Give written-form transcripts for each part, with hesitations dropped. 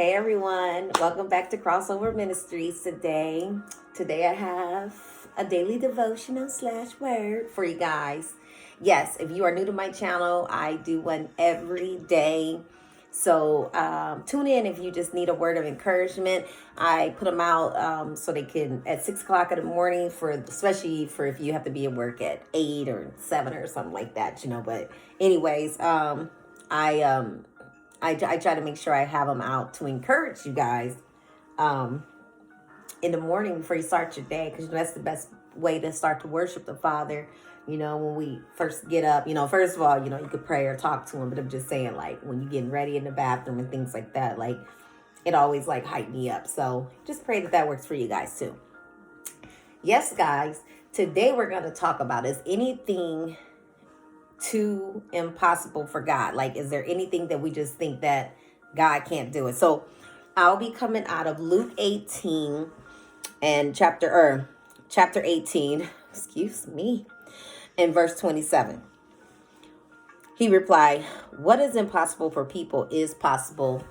Hey everyone, welcome back to Crossover Ministries today. Today I have a daily devotional slash word for you guys. Yes, if you are new to my channel, I do one every day. So tune in if you just need a word of encouragement. I put them out so they can at 6 o'clock in the morning for, especially for if you have to be at work at 8 or 7 or something like that, But anyways, I I try to make sure I have them out to encourage you guys um, in the morning before you start your day, because that's the best way to start to worship the Father. When we first get up, first of all, you could pray or talk to him, but I'm just saying, like, when you're getting ready in the bathroom and things like that, like, it always, like, hype me up. So just pray that that works for you guys, too. Yes, guys, today we're going to talk about, is anything too impossible for God? Like, is there anything that we just think that God can't do it? So I'll be coming out of Luke 18 and chapter 18, excuse me, and verse 27. He replied, "What is impossible for people is possible."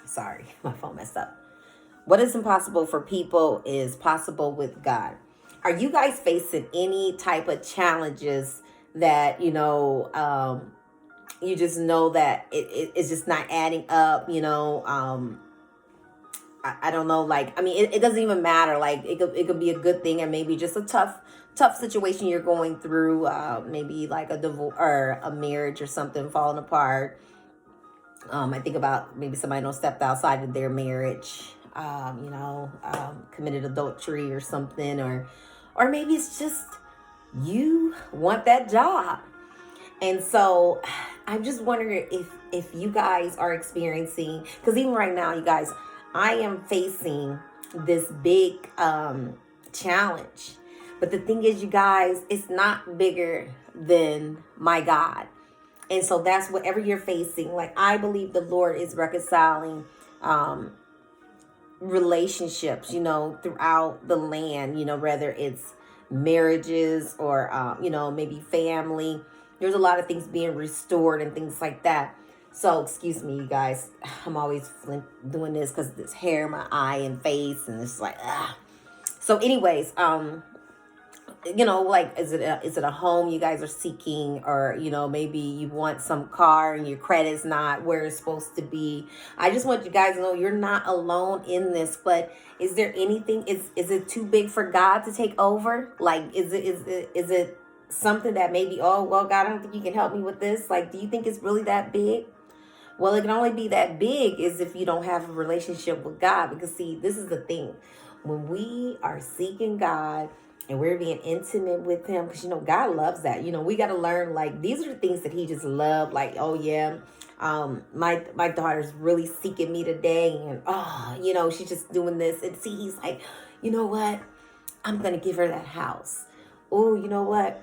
Sorry, my phone messed up. What is impossible for people is possible with God. Are you guys facing any type of challenges that, you just know that it's just not adding up, I don't know, like, I mean, it doesn't even matter. Like, it could be a good thing, and maybe just a tough situation you're going through, maybe like a divorce or a marriage or something falling apart. I think about maybe somebody stepped outside of their marriage, committed adultery or something, or maybe it's just you want that job. And so I'm just wondering if you guys are experiencing, because even right now, you guys, I am facing this big challenge. But the thing is, you guys, it's not bigger than my God. And so that's whatever you're facing. Like, I believe the Lord is reconciling relationships, throughout the land, whether it's marriages or, maybe family. There's a lot of things being restored and things like that. So, excuse me, you guys. I'm always doing this because this hair, my eye and face, and it's like, ah. So, anyways, like, is it a home you guys are seeking, or maybe you want some car and your credit's not where it's supposed to be? I just want you guys to know you're not alone in this. But is there anything, is it too big for God to take over? Like, is it something that maybe, oh well, God, I don't think you can help me with this? Like, do you think it's really that big? Well, it can only be that big is if you don't have a relationship with God. Because, see, this is the thing. When we are seeking God and we're being intimate with him, because, God loves that. We got to learn, like, these are the things that he just loved. Like, oh, yeah, my daughter's really seeking me today. And, oh, she's just doing this. And see, he's like, you know what? I'm going to give her that house. Oh, you know what?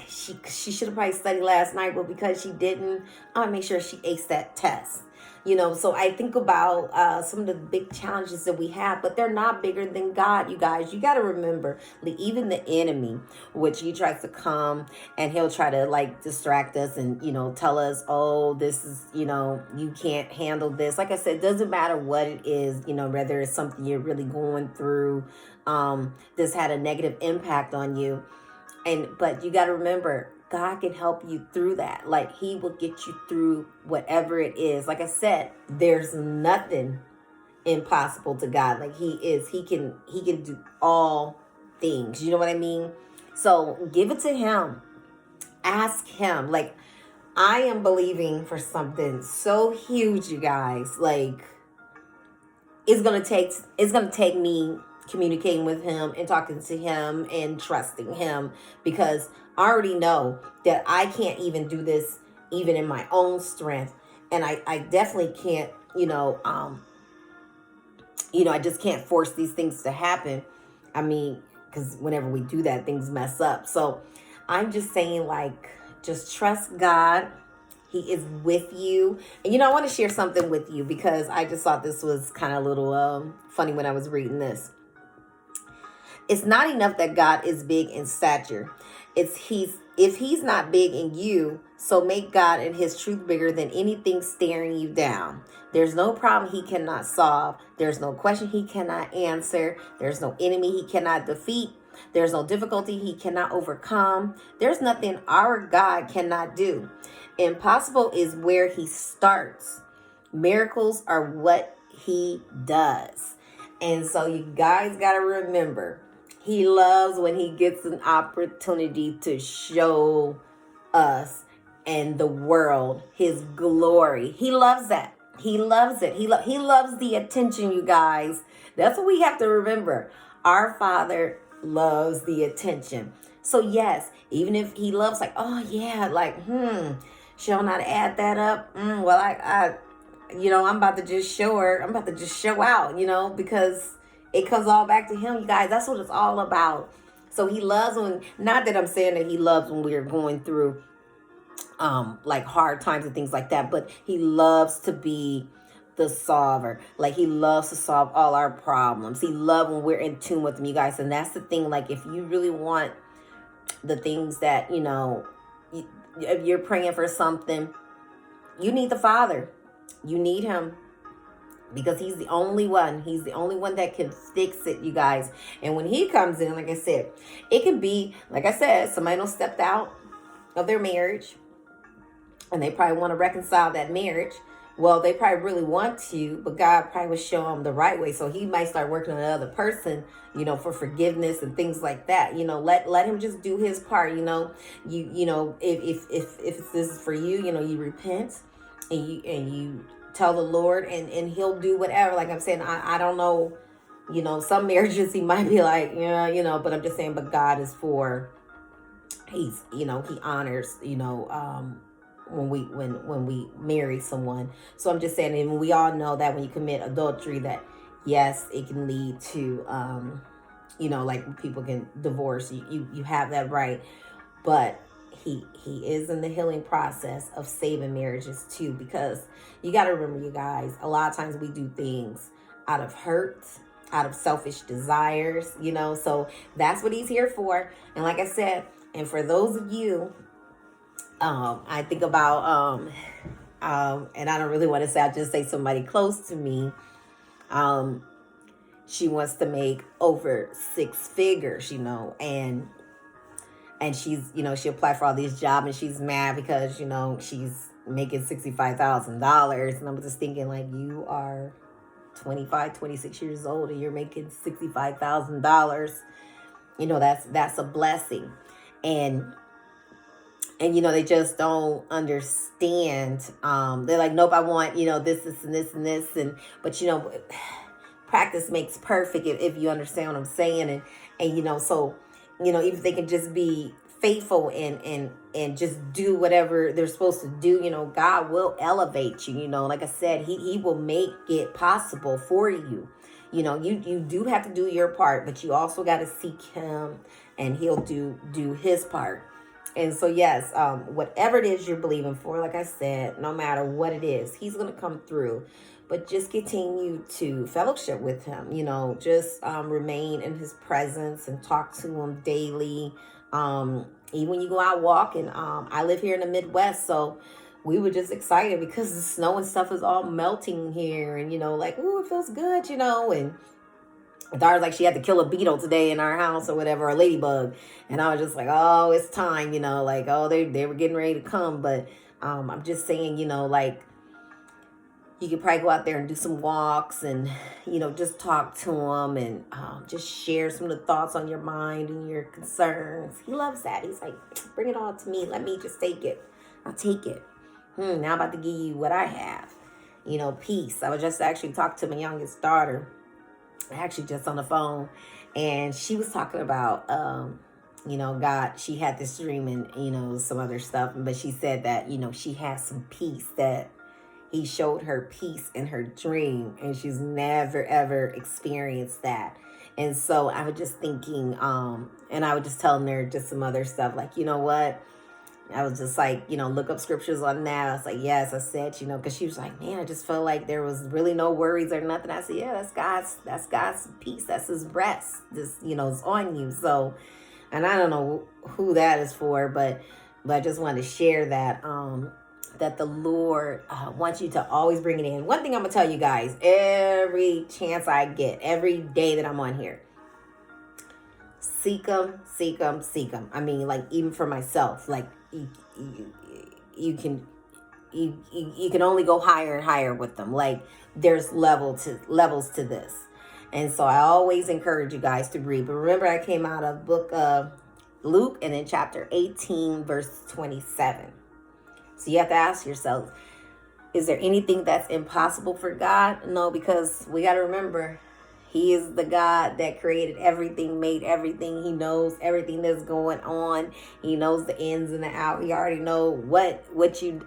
She should have probably studied last night, but because she didn't, I'm gonna make sure she aced that test. So I think about some of the big challenges that we have, but they're not bigger than God, you guys. You got to remember, even the enemy, which he tries to come and he'll try to, like, distract us and, tell us, oh, this is, you can't handle this. Like I said, it doesn't matter what it is, whether it's something you're really going through, this had a negative impact on you. But you got to remember, God can help you through that. Like, he will get you through whatever it is. Like I said, there's nothing impossible to God. Like, he can do all things. You know what I mean? So give it to him. Ask him. Like, I am believing for something so huge, you guys. Like, it's gonna take me communicating with him and talking to him and trusting him, because I already know that I can't even do this even in my own strength, and I definitely can't, I just can't force these things to happen. I mean, because whenever we do that, things mess up. So I'm just saying, like, just trust God. He is with you. And, I want to share something with you, because I just thought this was kind of a little funny when I was reading this. It's not enough that God is big in stature. If he's not big in you, so make God and his truth bigger than anything staring you down. There's no problem he cannot solve. There's no question he cannot answer. There's no enemy he cannot defeat. There's no difficulty he cannot overcome. There's nothing our God cannot do. Impossible is where he starts. Miracles are what he does. And so you guys got to remember, he loves when he gets an opportunity to show us and the world his glory. He loves that. He loves it. He loves the attention, you guys. That's what we have to remember. Our Father loves the attention. So yes, even if he loves like, oh yeah, like, she'll not add that up. Well, I I'm about to just show her. I'm about to just show out, because it comes all back to him, you guys. That's what it's all about. So he loves when, not that I'm saying that he loves when we're going through like hard times and things like that, but he loves to be the solver. Like he loves to solve all our problems. He loves when we're in tune with him, you guys. And that's the thing. Like if you really want the things that, if you're praying for something, you need the Father. You need him. Because he's the only one. He's the only one that can fix it, you guys. And when he comes in, like I said, it can be, like I said, somebody don't stepped out of their marriage. And they probably want to reconcile that marriage. Well, they probably really want to, but God probably will show them the right way. So he might start working on another person, for forgiveness and things like that. Let him just do his part. If this is for you, you repent and you tell the Lord, and he'll do whatever. Like I'm saying, I don't know, some marriages he might be like, yeah, but I'm just saying, but God is he honors, when we marry someone. So I'm just saying, and we all know that when you commit adultery, that yes, it can lead to, like people can divorce. You have that right, but he is in the healing process of saving marriages too, because you got to remember, you guys, a lot of times we do things out of hurt, out of selfish desires, so that's what he's here for. And like I said, and for those of you, I think about, and I don't really want to say, I'll just say somebody close to me, she wants to make over 6 figures, and she's, she applied for all these jobs, and she's mad because, she's making $65,000. And I'm just thinking, like, you are 25, 26 years old and you're making $65,000. That's a blessing. And they just don't understand. They're like, nope, I want, this and this and this. But practice makes perfect, if you understand what I'm saying. And so, if they can just be faithful and just do whatever they're supposed to do, God will elevate you. Like I said, he will make it possible for you. You do have to do your part, but you also got to seek him, and he'll do his part. And so, yes, whatever it is you're believing for, like I said, no matter what it is, he's going to come through. But just continue to fellowship with him, just remain in his presence and talk to him daily. Even when you go out walking, I live here in the Midwest, so we were just excited because the snow and stuff is all melting here. And, like, ooh, it feels good, and Dara's like, she had to kill a beetle today in our house or whatever, a ladybug. And I was just like, oh, it's time, like, oh, they were getting ready to come. But I'm just saying, like, you could probably go out there and do some walks and, just talk to him and just share some of the thoughts on your mind and your concerns. He loves that. He's like, bring it all to me. Let me just take it. I'll take it. Now I'm about to give you what I have. Peace. I was just actually talking to my youngest daughter, actually just on the phone, and she was talking about, God, she had this dream and, some other stuff, but she said that, she has some peace, that he showed her peace in her dream, and she's never, ever experienced that. And so I was just thinking, and I was just telling her just some other stuff, like, you know what? I was just like, look up scriptures on that. I was like, yes, I said, because she was like, man, I just felt like there was really no worries or nothing. I said, yeah, that's God's peace. That's his rest. This, is on you. So, and I don't know who that is for, but I just wanted to share that, that the Lord wants you to always bring it in. One thing I'm going to tell you guys, every chance I get, every day that I'm on here, seek them, seek them, seek them. I mean, like, even for myself, like, you can only go higher and higher with them. Like, there's levels to this. And so I always encourage you guys to read. But remember, I came out of book of Luke and in chapter 18, verse 27. So you have to ask yourself, is there anything that's impossible for God? No, because we got to remember, he is the God that created everything, made everything. He knows everything that's going on. He knows the ins and the outs. He already know what you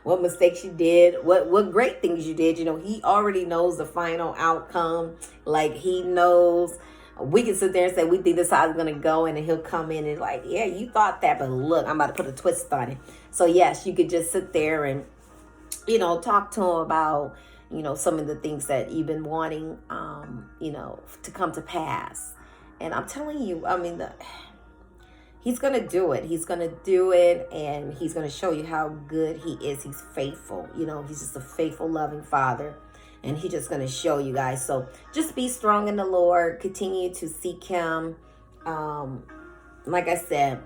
what mistakes you did, what great things you did. He already knows the final outcome. Like, he knows. We can sit there and say, we think this is how it's going to go. And then he'll come in and like, yeah, you thought that, but look, I'm about to put a twist on it. So yes, you could just sit there and, talk to him about, some of the things that you've been wanting, to come to pass. And I'm telling you, I mean, he's going to do it. He's going to do it. And he's going to show you how good he is. He's faithful. He's just a faithful, loving father. And he's just going to show you guys. So just be strong in the Lord. Continue to seek him. Like I said,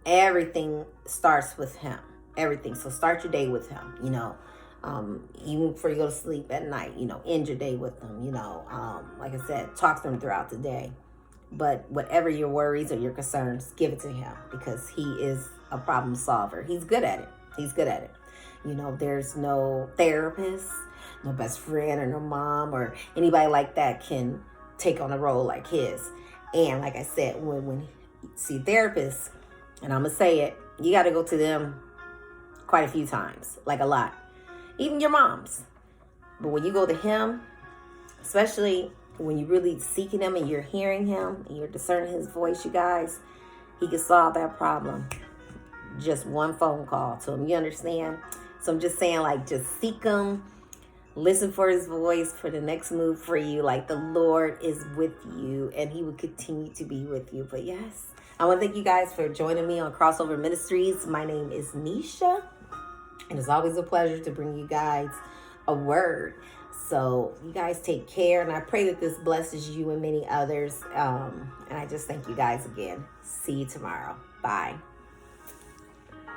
everything starts with him. Everything. So start your day with him, even before you go to sleep at night, end your day with them, like I said, talk to them throughout the day. But whatever your worries or your concerns, give it to him, because he is a problem solver. He's good at it. He's good at it. There's no therapist, no best friend, or no mom or anybody like that can take on a role like his. And like I said, when you see therapists, and I'm going to say it, you got to go to them quite a few times, like a lot. Even your moms. But when you go to him, especially when you're really seeking him and you're hearing him and you're discerning his voice, you guys, he can solve that problem. Just one phone call to him. You understand? So I'm just saying, like, just seek him. Listen for his voice for the next move for you. Like, the Lord is with you and he will continue to be with you. But yes, I want to thank you guys for joining me on Crossover Ministries. My name is Nisha. And it's always a pleasure to bring you guys a word. So you guys take care. And I pray that this blesses you and many others. And I just thank you guys again. See you tomorrow. Bye.